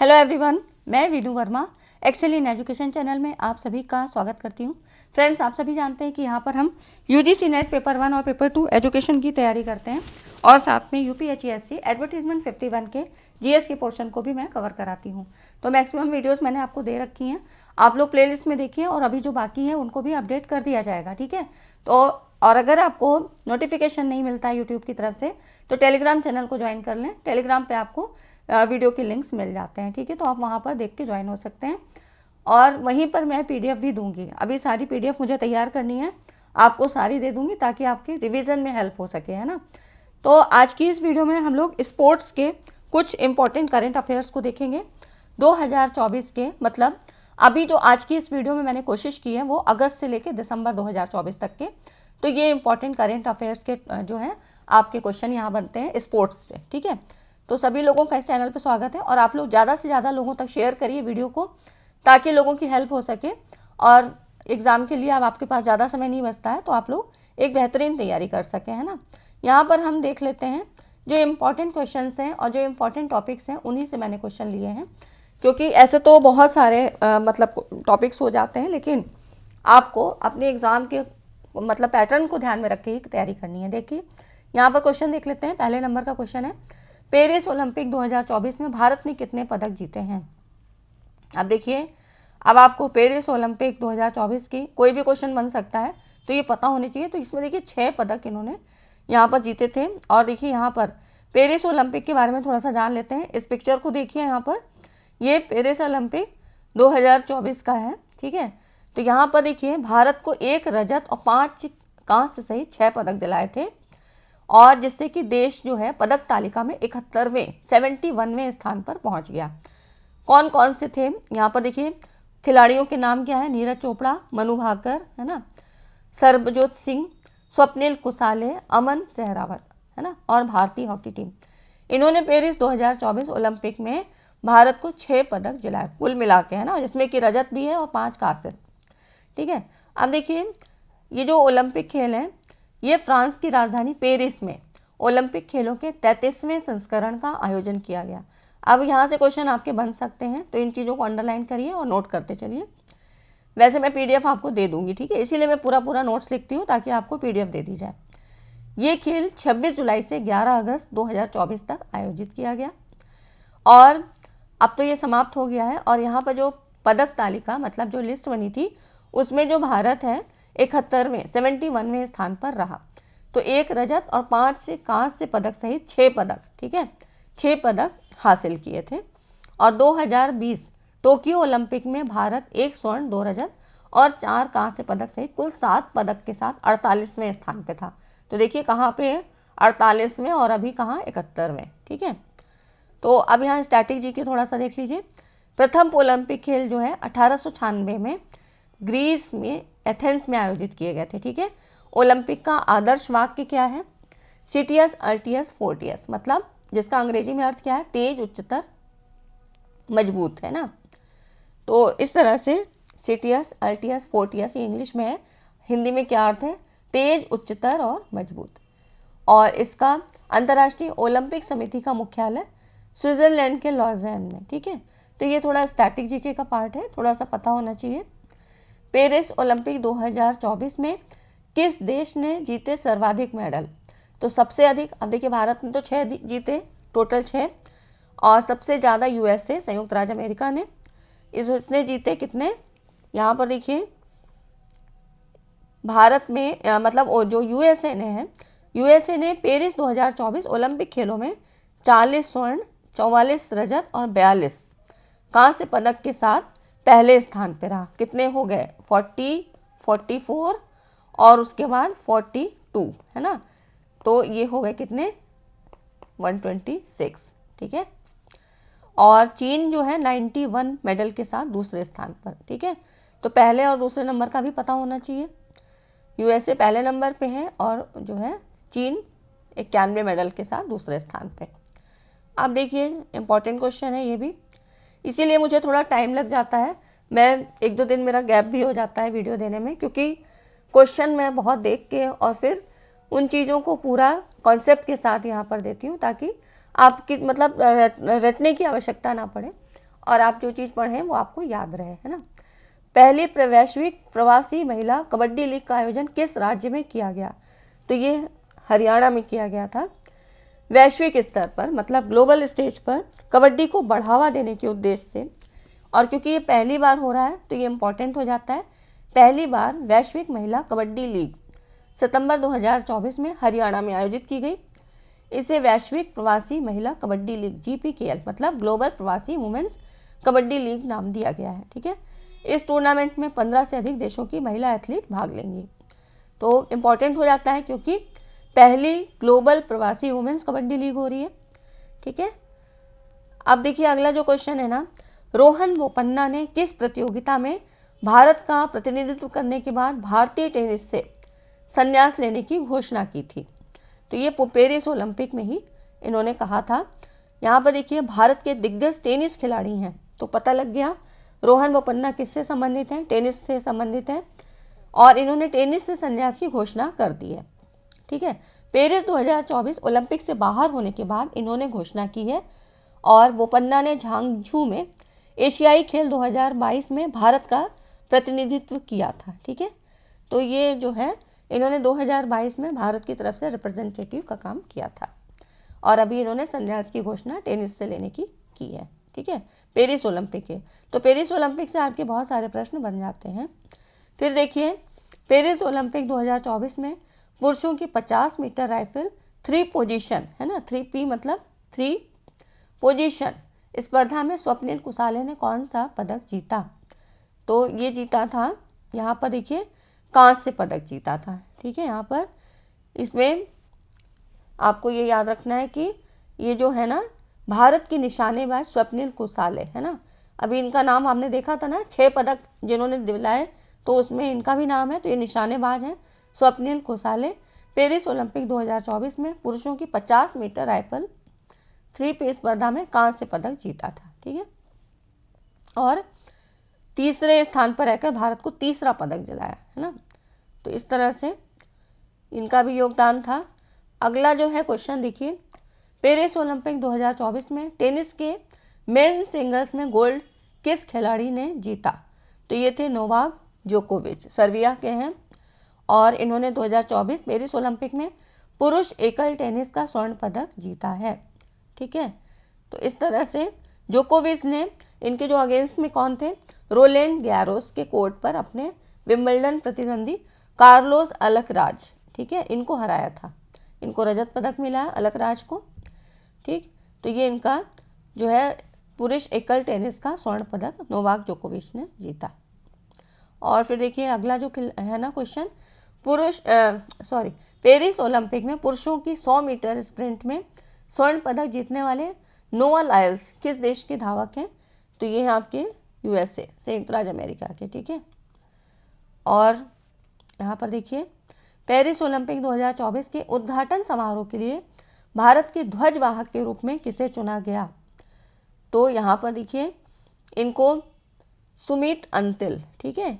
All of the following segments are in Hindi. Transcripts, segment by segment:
हेलो एवरीवन, मैं Veenu Verma Excel in education channel में आप सभी का स्वागत करती हूं। फ्रेंड्स, आप सभी जानते हैं कि यहां पर हम यूजीसी नेट पेपर 1 और पेपर 2 एजुकेशन की तैयारी करते हैं और साथ में यूपीएचईएससी एडवर्टीजमेंट 51 के जीएस के पोर्शन को भी मैं कवर कराती हूं। तो मैक्सिमम वीडियोस मैंने आपको दे रखी हैं, आप लोग प्लेलिस्ट में देखिए और अभी जो बाकी है उनको भी अपडेट कर दिया जाएगा, ठीक है। तो और अगर आपको नोटिफिकेशन नहीं मिलता है यूट्यूब की तरफ से तो टेलीग्राम चैनल को ज्वाइन कर लें। टेलीग्राम पे आपको वीडियो के लिंक्स मिल जाते हैं, ठीक है। तो आप वहाँ पर देख के ज्वाइन हो सकते हैं और वहीं पर मैं पीडीएफ भी दूंगी। अभी सारी पीडीएफ मुझे तैयार करनी है, आपको सारी दे दूंगी ताकि आपकी रिवीजन में हेल्प हो सके, है ना। तो आज की इस वीडियो में हम लोग स्पोर्ट्स के कुछ इंपॉर्टेंट करेंट अफेयर्स को देखेंगे 2024 के। मतलब अभी जो आज की इस वीडियो में मैंने कोशिश की है वो अगस्त से लेकर दिसंबर 2024 तक के। तो ये इंपॉर्टेंट करेंट अफेयर्स के जो है आपके क्वेश्चन यहाँ बनते हैं स्पोर्ट्स से, ठीक है। तो सभी लोगों का इस चैनल पर स्वागत है और आप लोग ज़्यादा से ज़्यादा लोगों तक शेयर करिए वीडियो को ताकि लोगों की हेल्प हो सके और एग्ज़ाम के लिए अब आपके पास ज़्यादा समय नहीं बचता है तो आप लोग एक बेहतरीन तैयारी कर सकें, है ना। यहाँ पर हम देख लेते हैं जो इम्पॉर्टेंट क्वेश्चंस हैं और जो इम्पॉर्टेंट टॉपिक्स हैं उन्हीं से मैंने क्वेश्चन लिए हैं, क्योंकि ऐसे तो बहुत सारे मतलब टॉपिक्स हो जाते हैं, लेकिन आपको अपने एग्ज़ाम के मतलब पैटर्न को ध्यान में रख के ही तैयारी करनी है। देखिए यहाँ पर क्वेश्चन देख लेते हैं। पहले नंबर का क्वेश्चन है, पेरिस ओलंपिक 2024 में भारत ने कितने पदक जीते हैं। अब देखिए, अब आपको पेरिस ओलंपिक 2024 की कोई भी क्वेश्चन बन सकता है तो ये पता होने चाहिए। तो इसमें देखिए 6 पदक इन्होंने यहाँ पर जीते थे। और देखिए यहाँ पर पेरिस ओलंपिक के बारे में थोड़ा सा जान लेते हैं। इस पिक्चर को देखिए, यहाँ पर ये पेरिस ओलंपिक 2024 का है, ठीक है। तो यहाँ पर देखिए भारत को 1 रजत और 5 कांस्य सहित 6 पदक दिलाए थे और जिससे कि देश जो है पदक तालिका में 71वें स्थान पर पहुंच गया। कौन कौन से थे यहाँ पर देखिए, खिलाड़ियों के नाम क्या है, नीरज चोपड़ा, मनु भाकर, है ना, सरबजोत सिंह, स्वप्निल कुसाले, अमन सहरावत, है ना, और भारतीय हॉकी टीम। इन्होंने पेरिस 2024 ओलंपिक में भारत को 6 पदक दिलाए कुल मिला के, है ना, जिसमें कि रजत भी है और 5 कांस्य, ठीक है। अब देखिए ये जो ओलंपिक खेल हैं ये फ्रांस की राजधानी पेरिस में ओलंपिक खेलों के 33वें संस्करण का आयोजन किया गया। अब यहाँ से क्वेश्चन आपके बन सकते हैं, तो इन चीज़ों को अंडरलाइन करिए और नोट करते चलिए। वैसे मैं पीडीएफ आपको दे दूंगी, ठीक है, इसीलिए मैं पूरा नोट्स लिखती हूँ ताकि आपको पीडीएफ दे दी जाए। ये खेल 26 जुलाई से 11 अगस्त 2024 तक आयोजित किया गया और अब तो ये समाप्त हो गया है। और यहाँ पर जो पदक तालिका मतलब जो लिस्ट बनी थी उसमें जो भारत है 71वें स्थान पर रहा। तो 1 रजत और 5 से कांस्य पदक सहित 6 पदक, ठीक है, 6 पदक हासिल किए थे। और 2020 टोक्यो ओलंपिक में भारत 1 स्वर्ण 2 रजत और 4 कांस्य पदक सहित कुल 7 पदक के साथ 48वें स्थान पे था। तो देखिए कहाँ पे 48वें और अभी कहाँ 71वें, ठीक है। तो अब यहाँ स्टैटिक जी के थोड़ा सा देख लीजिए। प्रथम ओलंपिक खेल जो है 1896 में ग्रीस में एथेंस में आयोजित किए गए थे, ठीक है। ओलंपिक का आदर्श वाक्य क्या है, सिटियस अल्टियस फोर्टियस, मतलब जिसका अंग्रेजी में अर्थ क्या है, तेज उच्चतर मजबूत, है ना। तो इस तरह से सिटियस अल्टियस फोर्टियस ये इंग्लिश में है, हिंदी में क्या अर्थ है, तेज उच्चतर और मजबूत। और इसका अंतर्राष्ट्रीय ओलंपिक समिति का मुख्यालय स्विट्जरलैंड के लॉज़ेन में, ठीक है। तो ये थोड़ा स्टैटिक जीके का पार्ट है, थोड़ा सा पता होना चाहिए। पेरिस ओलंपिक 2024 में किस देश ने जीते सर्वाधिक मेडल। तो सबसे अधिक, अब देखिए भारत ने तो 6 जीते, टोटल 6, और सबसे ज़्यादा यूएसए संयुक्त राज्य अमेरिका ने, इसने जीते कितने, यहाँ पर देखिए भारत में मतलब जो यूएसए ने है, यूएसए ने पेरिस 2024 ओलंपिक खेलों में 40 स्वर्ण, 44 रजत और 42 कांस्य पदक के साथ पहले स्थान पर रहा। कितने हो गए, 40, 44 और उसके बाद 42, है ना। तो ये हो गए कितने, 126, ठीक है। और चीन जो है 91 मेडल के साथ दूसरे स्थान पर, ठीक है। तो पहले और दूसरे नंबर का भी पता होना चाहिए। यूएसए पहले नंबर पे है और जो है चीन 91 मेडल के साथ दूसरे स्थान पे। अब देखिए इम्पॉर्टेंट क्वेश्चन है ये भी, इसीलिए मुझे थोड़ा टाइम लग जाता है, मैं 1-2 दिन मेरा गैप भी हो जाता है वीडियो देने में, क्योंकि क्वेश्चन मैं बहुत देख के और फिर उन चीज़ों को पूरा कॉन्सेप्ट के साथ यहाँ पर देती हूँ ताकि आपकी मतलब रटने की आवश्यकता ना पड़े और आप जो चीज़ पढ़ें वो आपको याद रहे, है ना। पहली वैश्विक प्रवासी महिला कबड्डी लीग का आयोजन किस राज्य में किया गया? तो ये हरियाणा में किया गया था। वैश्विक स्तर पर मतलब ग्लोबल स्टेज पर कबड्डी को बढ़ावा देने के उद्देश्य से, और क्योंकि ये पहली बार हो रहा है तो ये इम्पोर्टेंट हो जाता है। पहली बार वैश्विक महिला कबड्डी लीग सितंबर 2024 में हरियाणा में आयोजित की गई। इसे वैश्विक प्रवासी महिला कबड्डी लीग GPKL मतलब ग्लोबल प्रवासी वुमेन्स कबड्डी लीग नाम दिया गया है, ठीक है। इस टूर्नामेंट में 15 से अधिक देशों की महिला एथलीट भाग लेंगी। तो इम्पॉर्टेंट हो जाता है क्योंकि पहली ग्लोबल प्रवासी वुमेन्स कबड्डी लीग हो रही है, ठीक है। अब देखिए अगला जो क्वेश्चन है ना, रोहन बोपन्ना ने किस प्रतियोगिता में भारत का प्रतिनिधित्व करने के बाद भारतीय टेनिस से संन्यास लेने की घोषणा की थी? तो ये पेरिस ओलंपिक में ही इन्होंने कहा था। यहाँ पर देखिए भारत के दिग्गज टेनिस खिलाड़ी हैं, तो पता लग गया रोहन बोपन्ना किससे संबंधित हैं? टेनिस से संबंधित हैं, और इन्होंने टेनिस से संन्यास की घोषणा कर दी है, ठीक है। पेरिस 2024 ओलंपिक से बाहर होने के बाद इन्होंने घोषणा की है, और बोपन्ना ने झांगझू में एशियाई खेल 2022 में भारत का प्रतिनिधित्व किया था, ठीक है। तो ये जो है इन्होंने 2022 में भारत की तरफ से रिप्रेजेंटेटिव का काम किया था, और अभी इन्होंने संन्यास की घोषणा टेनिस से लेने की है, ठीक है। पेरिस ओलंपिक है, तो पेरिस ओलंपिक से आपके बहुत सारे प्रश्न बन जाते हैं। फिर देखिए पेरिस ओलंपिक 2024 में पुरुषों की 50 मीटर राइफल 3 पोजीशन, है ना, 3P मतलब 3 पोजीशन स्पर्धा में स्वप्निल कुसाले ने कौन सा पदक जीता? तो ये जीता था, यहाँ पर देखिए कांस्य पदक जीता था, ठीक है। यहाँ पर इसमें आपको ये याद रखना है कि ये जो है ना भारत की निशानेबाज स्वप्निल कुसाले, है ना। अभी इनका नाम आपने देखा था ना, 6 पदक जिन्होंने दिलाए तो उसमें इनका भी नाम है, तो ये निशानेबाज हैं स्वप्निल कुसाले। पेरिस ओलंपिक 2024 में पुरुषों की 50 मीटर राइफल 3P स्पर्धा में कांस्य पदक जीता था, ठीक है। और तीसरे स्थान पर रहकर भारत को तीसरा पदक दिलाया, है ना। तो इस तरह से इनका भी योगदान था। अगला जो है क्वेश्चन देखिए, पेरिस ओलंपिक 2024 में टेनिस के मेन सिंगल्स में गोल्ड किस खिलाड़ी ने जीता? तो ये थे नोवाक जोकोविच, सर्बिया के हैं, और इन्होंने 2024 पेरिस ओलंपिक में पुरुष एकल टेनिस का स्वर्ण पदक जीता है, ठीक है। तो इस तरह से जोकोविच ने, इनके जो अगेंस्ट में कौन थे, रोलैंड गैरोस के कोर्ट पर अपने विंबलडन प्रतिद्वंदी कार्लोस अलकराज, ठीक है, इनको हराया था। इनको रजत पदक मिला है अल्कराज को, ठीक। तो ये इनका जो है पुरुष एकल टेनिस का स्वर्ण पदक नोवाक जोकोविच ने जीता। और फिर देखिए अगला जो है ना क्वेश्चन, पेरिस ओलंपिक में पुरुषों की 100 मीटर स्प्रिंट में स्वर्ण पदक जीतने वाले नोआ लाइल्स किस देश के धावक हैं? तो ये हैं आपके USA, संयुक्त राज्य अमेरिका के, ठीक है। और यहाँ पर देखिए पेरिस ओलंपिक 2024 के उद्घाटन समारोह के लिए भारत के ध्वजवाहक के रूप में किसे चुना गया? तो यहाँ पर देखिए इनको सुमित अंतिल, ठीक है,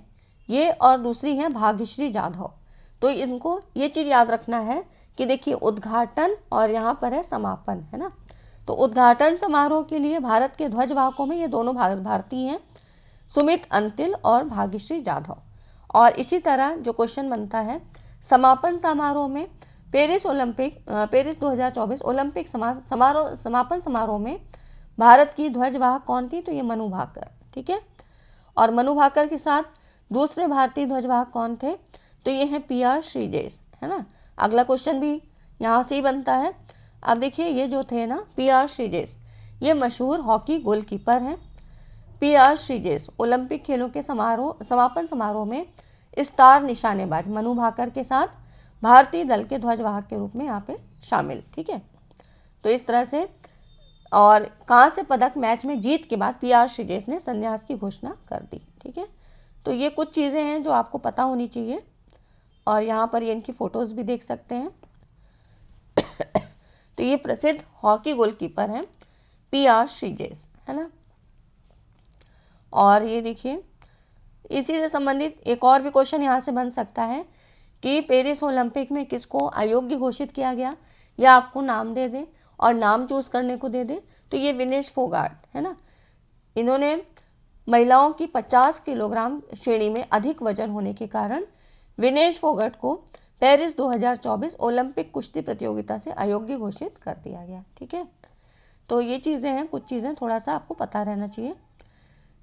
ये, और दूसरी है भाग्यश्री जाधव। तो इनको ये चीज़ याद रखना है कि देखिए उद्घाटन और यहाँ पर है समापन, है ना। तो उद्घाटन समारोह के लिए भारत के ध्वजवाहकों में ये दोनों भारतीय हैं, सुमित अंतिल और भाग्यश्री जाधव। और इसी तरह जो क्वेश्चन बनता है समापन समारोह में, पेरिस 2024 ओलंपिक समापन समारोह में भारत की ध्वजवाहक कौन थी? तो ये मनु भाकर, ठीक है। और मनु भाकर के साथ दूसरे भारतीय ध्वजवाहक कौन थे? तो ये हैं PR श्रीजेश, है ना। अगला क्वेश्चन भी यहाँ से ही बनता है। अब देखिए ये जो थे ना PR श्रीजेश, ये मशहूर हॉकी गोलकीपर हैं। PR श्रीजेश ओलंपिक खेलों के समापन समारोह में स्टार निशानेबाज मनु भाकर के साथ भारतीय दल के ध्वजवाहक के रूप में यहाँ पे शामिल, ठीक है। तो इस तरह से, और कांस्य पदक मैच में जीत के बाद PR श्रीजेश ने संन्यास की घोषणा कर दी, ठीक है। तो ये कुछ चीज़ें हैं जो आपको पता होनी चाहिए, और यहाँ पर ये इनकी फ़ोटोज़ भी देख सकते हैं। तो ये प्रसिद्ध हॉकी गोलकीपर हैं PR श्रीजेश, है ना। और ये देखिए इसी से संबंधित एक और भी क्वेश्चन यहाँ से बन सकता है कि पेरिस ओलंपिक में किसको अयोग्य घोषित किया गया, या आपको नाम दे दे और नाम चूज करने को दे दे। तो ये विनेश फोगाट, है ना। इन्होंने महिलाओं की 50 किलोग्राम श्रेणी में अधिक वजन होने के कारण विनेश फोगट को पेरिस 2024 ओलंपिक कुश्ती प्रतियोगिता से अयोग्य घोषित कर दिया गया। ठीक है, तो ये चीज़ें हैं, कुछ चीज़ें थोड़ा सा आपको पता रहना चाहिए।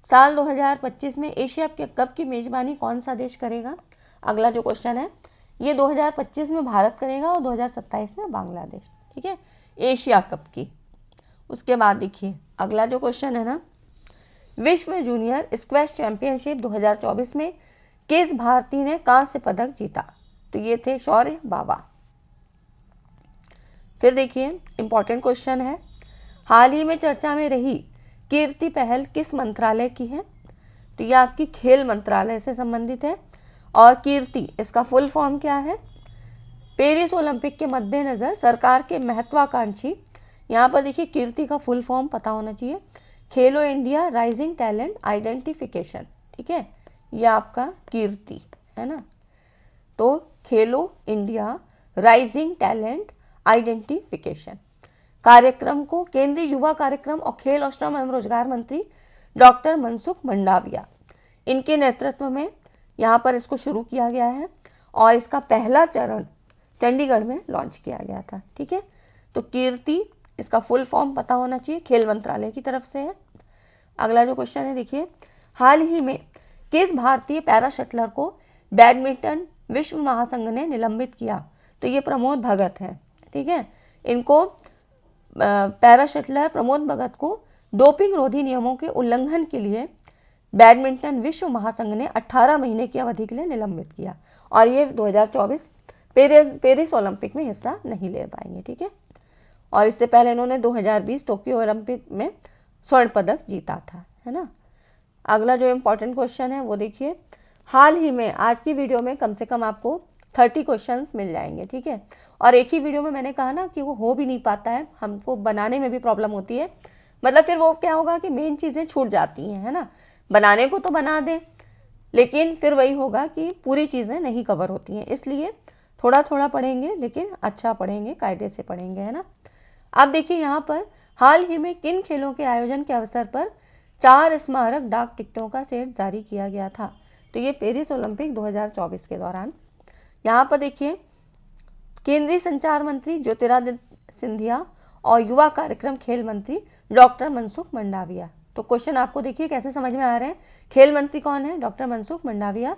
साल 2025 में एशिया कप की मेज़बानी कौन सा देश करेगा? अगला जो क्वेश्चन है ये 2025 में भारत करेगा और 2027 में बांग्लादेश। ठीक है, एशिया कप की। उसके बाद देखिए अगला जो क्वेश्चन है ना, विश्व जूनियर स्क्वैश चैंपियनशिप 2024 में किस भारतीय ने कांस्य पदक जीता? तो ये थे शौर्य बाबा। फिर देखिए इंपॉर्टेंट क्वेश्चन है, हाल ही में चर्चा में रही कीर्ति पहल किस मंत्रालय की है? तो ये आपकी खेल मंत्रालय से संबंधित है। और कीर्ति इसका फुल फॉर्म क्या है? पेरिस ओलंपिक के मद्देनज़र सरकार के महत्वाकांक्षी, यहाँ पर देखिए कीर्ति का फुल फॉर्म पता होना चाहिए, खेलो इंडिया राइजिंग टैलेंट आइडेंटिफिकेशन। ठीक है, ये आपका कीर्ति है ना। तो खेलो इंडिया राइजिंग टैलेंट आइडेंटिफिकेशन कार्यक्रम को केंद्रीय युवा कार्यक्रम और खेल और श्रम एवं रोजगार मंत्री डॉक्टर मनसुख मंडाविया इनके नेतृत्व में यहाँ पर इसको शुरू किया गया है और इसका पहला चरण चंडीगढ़ में लॉन्च किया गया था। ठीक है, तो कीर्ति इसका फुल फॉर्म पता होना चाहिए, खेल मंत्रालय की तरफ से है। अगला जो क्वेश्चन है देखिए, हाल ही में किस भारतीय पैरा शटलर को बैडमिंटन विश्व महासंघ ने निलंबित किया? तो ये प्रमोद भगत हैं। ठीक है, इनको पैरा शटलर प्रमोद भगत को डोपिंग रोधी नियमों के उल्लंघन के लिए बैडमिंटन विश्व महासंघ ने 18 महीने की अवधि के लिए निलंबित किया और ये 2024 पेरिस ओलंपिक में हिस्सा नहीं ले पाएंगे। ठीक है, और इससे पहले इन्होंने 2020 टोक्यो ओलंपिक में स्वर्ण पदक जीता था, है ना। अगला जो इम्पोर्टेंट क्वेश्चन है वो देखिए, हाल ही में आज की वीडियो में कम से कम आपको 30 क्वेश्चंस मिल जाएंगे। ठीक है, और एक ही वीडियो में मैंने कहा ना कि वो हो भी नहीं पाता है, हमको बनाने में भी प्रॉब्लम होती है, मतलब फिर वो क्या होगा कि मेन चीज़ें छूट जाती हैं, है ना। बनाने को तो बना दें लेकिन फिर वही होगा कि पूरी चीज़ें नहीं कवर होती हैं, इसलिए थोड़ा थोड़ा पढ़ेंगे लेकिन अच्छा पढ़ेंगे, कायदे से पढ़ेंगे, है ना। अब देखिए यहाँ पर हाल ही में किन खेलों के आयोजन के अवसर पर 4 स्मारक डाक टिकटों का सेट जारी किया गया था? तो ये पेरिस ओलंपिक 2024 के दौरान। यहाँ पर देखिए केंद्रीय संचार मंत्री ज्योतिरादित्य सिंधिया और युवा कार्यक्रम खेल मंत्री डॉक्टर मनसुख मंडाविया। तो क्वेश्चन आपको देखिए कैसे समझ में आ रहे हैं, खेल मंत्री कौन है? डॉक्टर मनसुख मंडाविया।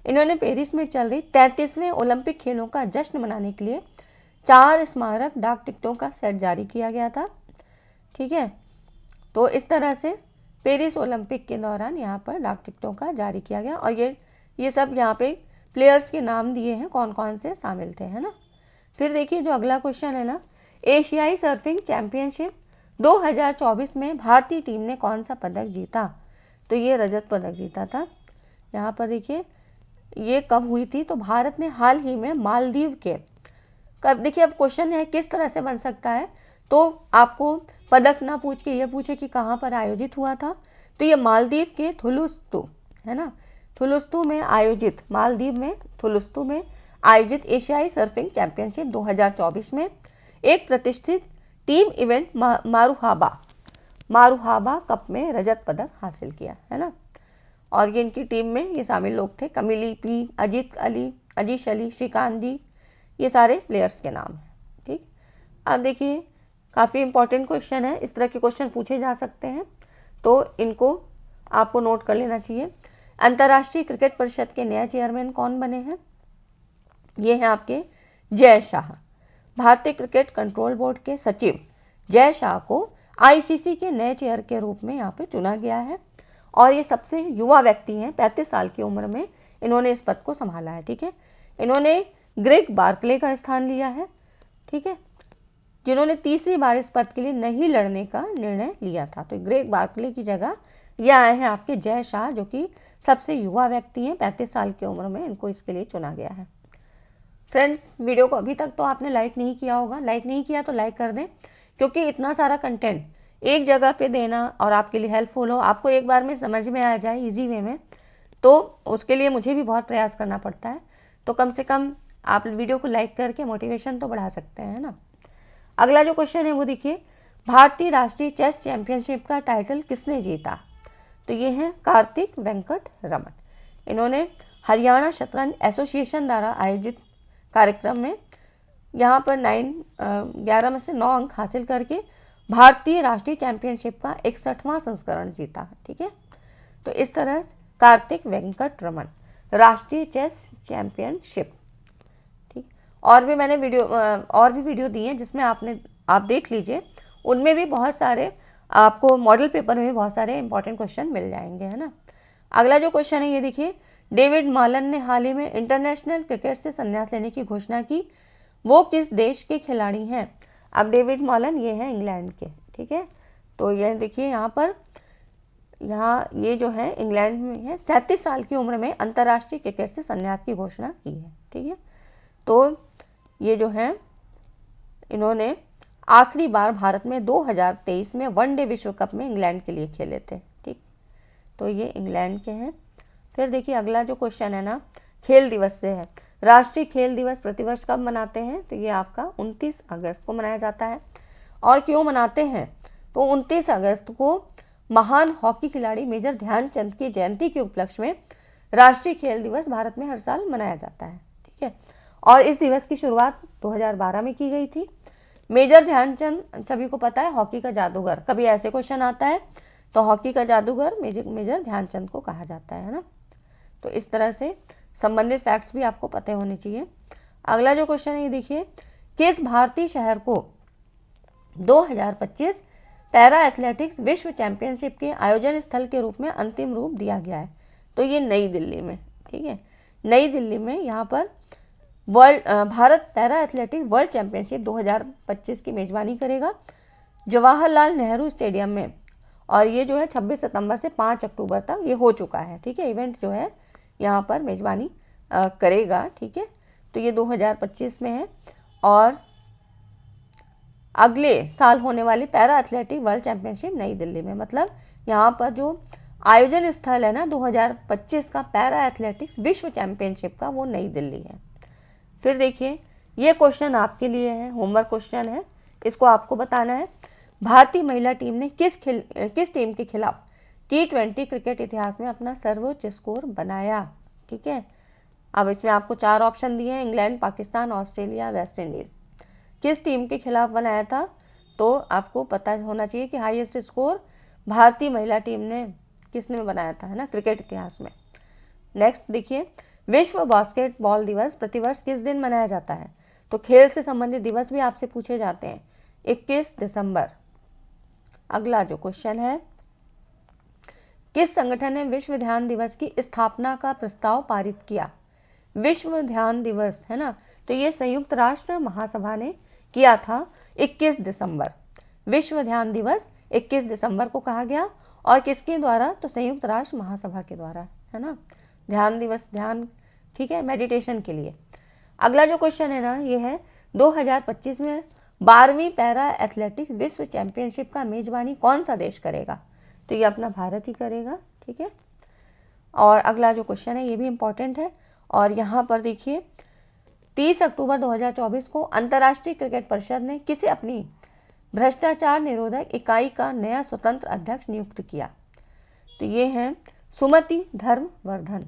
इन्होंने पेरिस में चल रही 33वें ओलंपिक खेलों का जश्न मनाने के लिए 4 स्मारक डाक टिकटों का सेट जारी किया गया था। ठीक है, तो इस तरह से पेरिस ओलंपिक के दौरान यहाँ पर डाक टिकटों का जारी किया गया और ये सब यहाँ पे प्लेयर्स के नाम दिए हैं, कौन कौन से शामिल थे, है ना। फिर देखिए जो अगला क्वेश्चन है ना, एशियाई सर्फिंग चैंपियनशिप 2024 में भारतीय टीम ने कौन सा पदक जीता? तो ये रजत पदक जीता था। यहाँ पर देखिए ये कब हुई थी? तो भारत ने हाल ही में मालदीव के, कब देखिए अब क्वेश्चन है किस तरह से बन सकता है, तो आपको पदक ना पूछ के ये पूछे कि कहाँ पर आयोजित हुआ था, तो ये मालदीव के थुलुस्तु, है ना, थुलुस्तु में आयोजित, मालदीव में थुलुस्तु में आयोजित एशियाई सर्फिंग चैंपियनशिप 2024 में एक प्रतिष्ठित टीम इवेंट मारुहाबा कप में रजत पदक हासिल किया, है ना। और ये इनकी टीम में ये शामिल लोग थे, कमिली पी, अजीश अली, श्रीकांत जी, ये सारे प्लेयर्स के नाम हैं। ठीक, अब देखिए काफ़ी इंपॉर्टेंट क्वेश्चन है, इस तरह के क्वेश्चन पूछे जा सकते हैं तो इनको आपको नोट कर लेना चाहिए। अंतर्राष्ट्रीय क्रिकेट परिषद के नए चेयरमैन कौन बने हैं? ये हैं आपके जय शाह। भारतीय क्रिकेट कंट्रोल बोर्ड के सचिव जय शाह को आईसीसी के नए चेयर के रूप में यहाँ पे चुना गया है और ये सबसे युवा व्यक्ति हैं, 35 साल की उम्र में इन्होंने इस पद को संभाला है। ठीक है, इन्होंने ग्रेग बार्कले का स्थान लिया है। ठीक है, जिन्होंने तीसरी बार इस पद के लिए नहीं लड़ने का निर्णय लिया था, तो ग्रेग बार्कले की जगह ये आए हैं आपके जय शाह, जो कि सबसे युवा व्यक्ति हैं, 35 साल की उम्र में इनको इसके लिए चुना गया है। फ्रेंड्स, वीडियो को अभी तक तो आपने लाइक नहीं किया होगा, लाइक नहीं किया तो लाइक कर दें, क्योंकि इतना सारा कंटेंट एक जगह पे देना और आपके लिए हेल्पफुल हो, आपको एक बार में समझ में आ जाए इजी वे में, तो उसके लिए मुझे भी बहुत प्रयास करना पड़ता है। तो कम से कम आप वीडियो को लाइक करके मोटिवेशन तो बढ़ा सकते हैं ना। अगला जो क्वेश्चन है वो देखिए, भारतीय राष्ट्रीय चेस चैंपियनशिप का टाइटल किसने जीता? तो ये हैं कार्तिक वेंकट रमन। इन्होंने हरियाणा शतरंज एसोसिएशन द्वारा आयोजित कार्यक्रम में यहाँ पर 11 में से 9 अंक हासिल करके भारतीय राष्ट्रीय चैंपियनशिप का 61वां संस्करण जीता। ठीक है, तो इस तरह कार्तिक वेंकट रमन राष्ट्रीय चेस चैंपियनशिप। ठीक, और भी मैंने वीडियो दी हैं जिसमें आप देख लीजिए, उनमें भी बहुत सारे आपको मॉडल पेपर में भी बहुत सारे इंपॉर्टेंट क्वेश्चन मिल जाएंगे, है ना। अगला जो क्वेश्चन है ये देखिए, डेविड मालन ने हाल ही में इंटरनेशनल क्रिकेट से संन्यास लेने की घोषणा की, वो किस देश के खिलाड़ी हैं। अब डेविड मालन ये हैं इंग्लैंड के। ठीक है, तो ये देखिए यहाँ ये जो है इंग्लैंड में है, 37 साल की उम्र में अंतर्राष्ट्रीय क्रिकेट से संन्यास की घोषणा की है। ठीक है, तो ये जो है इन्होंने आखिरी बार भारत में 2023 में वनडे विश्व कप में इंग्लैंड के लिए खेले थे। ठीक, तो ये इंग्लैंड के हैं। फिर देखिए अगला जो क्वेश्चन है ना, खेल दिवस से है। राष्ट्रीय खेल दिवस प्रतिवर्ष कब मनाते हैं, तो ये आपका 29 अगस्त को मनाया जाता है। और क्यों मनाते हैं, तो 29 अगस्त को महान हॉकी खिलाड़ी मेजर ध्यानचंद की जयंती के उपलक्ष्य में राष्ट्रीय खेल दिवस भारत में हर साल मनाया जाता है। ठीक है, और इस दिवस की शुरुआत 2012 में की गई थी। मेजर ध्यानचंद सभी को पता है हॉकी का जादूगर, कभी ऐसे क्वेश्चन आता है तो हॉकी का जादूगर मेजर ध्यानचंद को कहा जाता है ना। तो इस तरह से संबंधित फैक्ट्स भी आपको पते होने चाहिए। अगला जो क्वेश्चन है ये देखिए, किस भारतीय शहर को 2025 पैरा एथलेटिक्स विश्व चैंपियनशिप के आयोजन स्थल के रूप में अंतिम रूप दिया गया है, तो ये नई दिल्ली में। ठीक है, नई दिल्ली में यहाँ पर Bharat para athletics world championship 2025 की मेजबानी करेगा जवाहरलाल नेहरू स्टेडियम में, और ये जो है 26 सितंबर से 5 अक्टूबर तक ये हो चुका है। ठीक है, इवेंट जो है यहाँ पर मेजबानी करेगा। ठीक है, तो ये 2025 में है, और अगले साल होने वाली पैरा एथलेटिक वर्ल्ड चैंपियनशिप नई दिल्ली में, मतलब यहाँ पर जो आयोजन स्थल है ना 2025 का पैरा एथलेटिक्स विश्व चैंपियनशिप का, वो नई दिल्ली है। फिर देखिए ये क्वेश्चन आपके लिए है, होमवर्क क्वेश्चन है, इसको आपको बताना है भारतीय महिला टीम ने किस टीम के खिलाफ T20 क्रिकेट इतिहास में अपना सर्वोच्च स्कोर बनाया। ठीक है, अब इसमें आपको 4 ऑप्शन दिए हैं, England, Pakistan, Australia, West Indies. किस टीम के खिलाफ बनाया था, तो आपको पता होना चाहिए कि हाईएस्ट स्कोर भारतीय महिला टीम ने किसने बनाया था, है ना, क्रिकेट इतिहास में। नेक्स्ट देखिए, विश्व बास्केटबॉल दिवस प्रतिवर्ष किस दिन मनाया जाता है, तो खेल से संबंधित दिवस भी आपसे पूछे जाते हैं, 21 दिसंबर। अगला जो क्वेश्चन है, किस संगठन ने विश्व ध्यान दिवस की स्थापना का प्रस्ताव पारित किया। विश्व ध्यान दिवस है ना, तो ये संयुक्त राष्ट्र महासभा ने किया था 21 दिसंबर। विश्व ध्यान दिवस 21 दिसंबर को कहा गया, और किसके द्वारा, तो संयुक्त राष्ट्र महासभा के द्वारा, है ना। ध्यान दिवस, ध्यान, ठीक है, मेडिटेशन के लिए। अगला जो क्वेश्चन है ना, ये है 2025 में 12वीं पैरा एथलेटिक्स विश्व चैंपियनशिप का मेजबानी कौन सा देश करेगा, तो ये अपना भारत ही करेगा। ठीक है, और अगला जो क्वेश्चन है ये भी इम्पॉर्टेंट है, और यहाँ पर देखिए 30 अक्टूबर 2024 को अंतर्राष्ट्रीय क्रिकेट परिषद ने किसे अपनी भ्रष्टाचार निरोधक इकाई का नया स्वतंत्र अध्यक्ष नियुक्त किया, तो ये हैं सुमति धर्मवर्धन।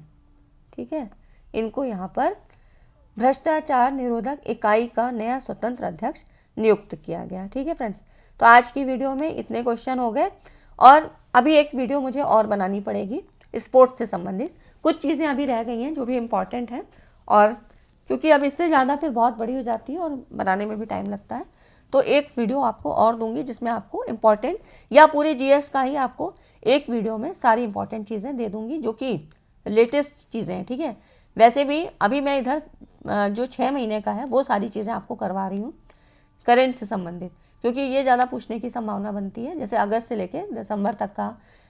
ठीक है, इनको यहाँ पर भ्रष्टाचार निरोधक इकाई का नया स्वतंत्र अध्यक्ष नियुक्त किया गया। ठीक है फ्रेंड्स, तो आज की वीडियो में इतने क्वेश्चन हो गए, और अभी एक वीडियो मुझे और बनानी पड़ेगी स्पोर्ट्स से संबंधित, कुछ चीज़ें अभी रह गई हैं जो भी इम्पॉर्टेंट हैं, और क्योंकि अब इससे ज़्यादा फिर बहुत बड़ी हो जाती है और बनाने में भी टाइम लगता है, तो एक वीडियो आपको और दूंगी जिसमें आपको इम्पॉर्टेंट या पूरे जीएस का ही आपको एक वीडियो में सारी इंपॉर्टेंट चीज़ें दे दूंगी जो कि लेटेस्ट चीज़ें हैं। ठीक है, वैसे भी अभी मैं इधर जो 6 महीने का है वो सारी चीज़ें आपको करवा रही हूँ करेंट से संबंधित, क्योंकि ये ज़्यादा पूछने की संभावना बनती है, जैसे अगस्त से लेके दिसंबर तक का,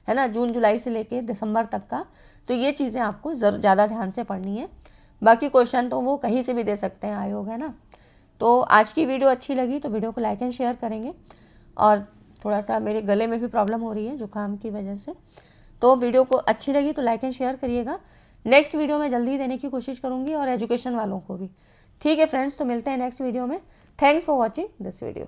है ना, जून जुलाई से लेके दिसंबर तक का, तो ये चीज़ें आपको ज़्यादा ध्यान से पढ़नी है। बाकी क्वेश्चन तो वो कहीं से भी दे सकते हैं आयोग, है ना। तो आज की वीडियो अच्छी लगी तो वीडियो को लाइक एंड शेयर करेंगे, और थोड़ा सा मेरे गले में भी प्रॉब्लम हो रही है जुकाम की वजह से, तो वीडियो को अच्छी लगी तो लाइक एंड शेयर करिएगा। नेक्स्ट वीडियो में जल्दी देने की कोशिश करूँगी, और एजुकेशन वालों को भी। ठीक है फ्रेंड्स, तो मिलते हैं नेक्स्ट वीडियो में। Thanks for watching this video.